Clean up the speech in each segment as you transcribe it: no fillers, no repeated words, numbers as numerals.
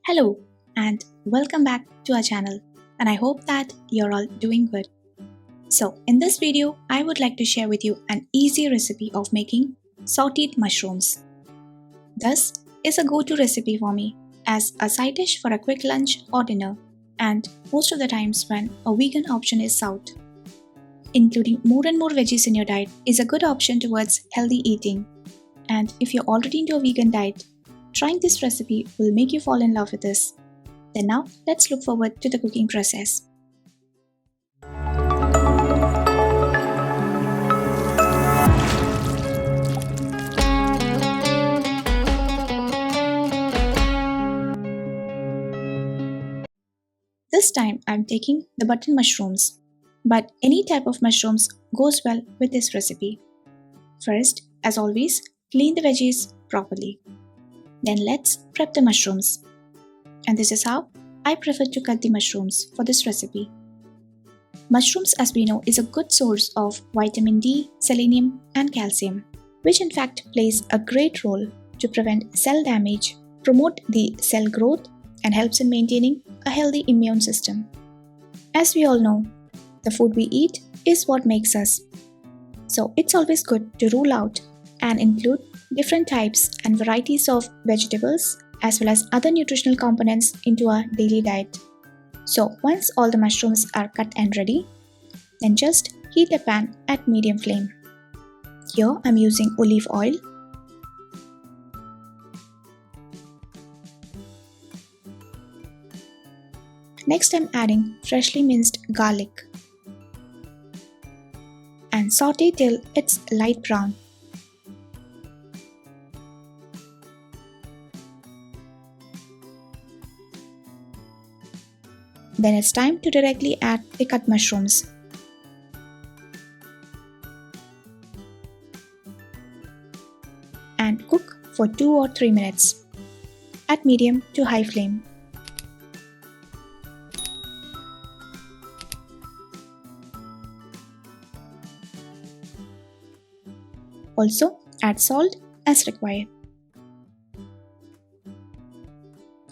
Hello and welcome back to our channel, and I hope that you're all doing good. So in this video I would like to share with you an easy recipe of making sauteed mushrooms. This is a go-to recipe for me as a side dish for a quick lunch or dinner, and most of the times when a vegan option is out. Including more and more veggies in your diet is a good option towards healthy eating, and if you're already into a vegan diet, trying this recipe will make you fall in love with this. Then now, let's look forward to the cooking process. This time I'm taking the button mushrooms, but any type of mushrooms goes well with this recipe. First, as always, clean the veggies properly. Then let's prep the mushrooms. And this is how I prefer to cut the mushrooms for this recipe. Mushrooms, as we know, is a good source of vitamin D, selenium and calcium, which in fact plays a great role to prevent cell damage, promote the cell growth and helps in maintaining a healthy immune system. As we all know, the food we eat is what makes us. So it's always good to rule out and include different types and varieties of vegetables as well as other nutritional components into our daily diet. So once all the mushrooms are cut and ready, then just heat a pan at medium flame. Here I'm using olive oil. Next I'm adding freshly minced garlic and saute till it's light brown. Then it's time to directly add the cut mushrooms. And cook for 2 or 3 minutes at medium to high flame. Also add salt as required.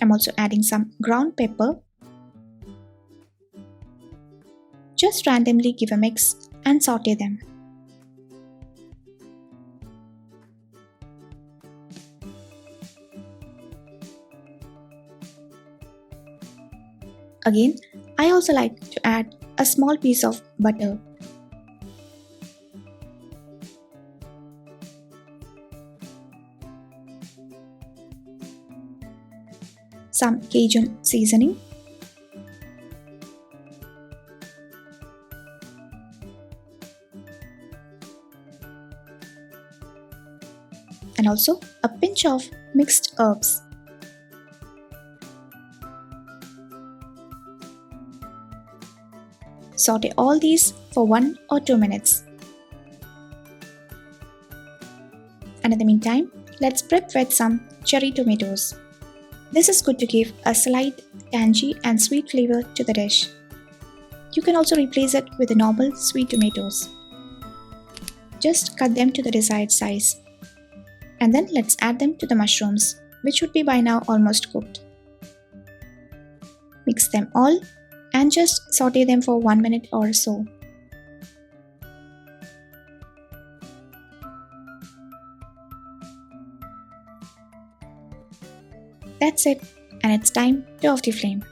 I'm also adding some ground pepper. Just randomly give a mix and saute them. Again, I also like to add a small piece of butter. Some Cajun seasoning. And also a pinch of mixed herbs. Saute all these for 1 or 2 minutes. And in the meantime, let's prep with some cherry tomatoes. This is good to give a slight tangy and sweet flavor to the dish. You can also replace it with the normal sweet tomatoes. Just cut them to the desired size. And then let's add them to the mushrooms, which should be by now almost cooked. Mix them all and just saute them for 1 minute or so. That's it, and it's time to off the flame.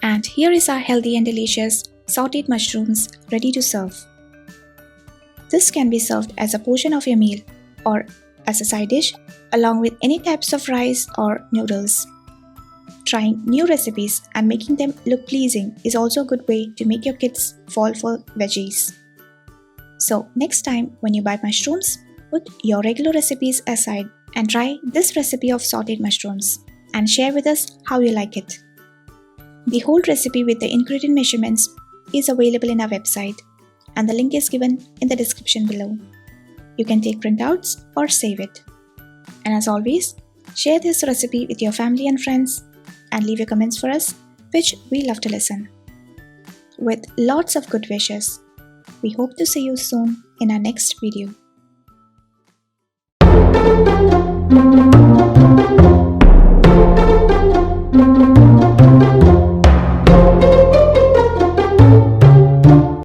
And here is our healthy and delicious sauteed mushrooms ready to serve. This can be served as a portion of your meal or as a side dish along with any types of rice or noodles. Trying new recipes and making them look pleasing is also a good way to make your kids fall for veggies. So next time when you buy mushrooms, put your regular recipes aside and try this recipe of sauteed mushrooms and share with us how you like it. The whole recipe with the ingredient measurements is available in our website, and the link is given in the description below. You can take printouts or save it. And as always, share this recipe with your family and friends and leave your comments for us, which we love to listen. With lots of good wishes, we hope to see you soon in our next video.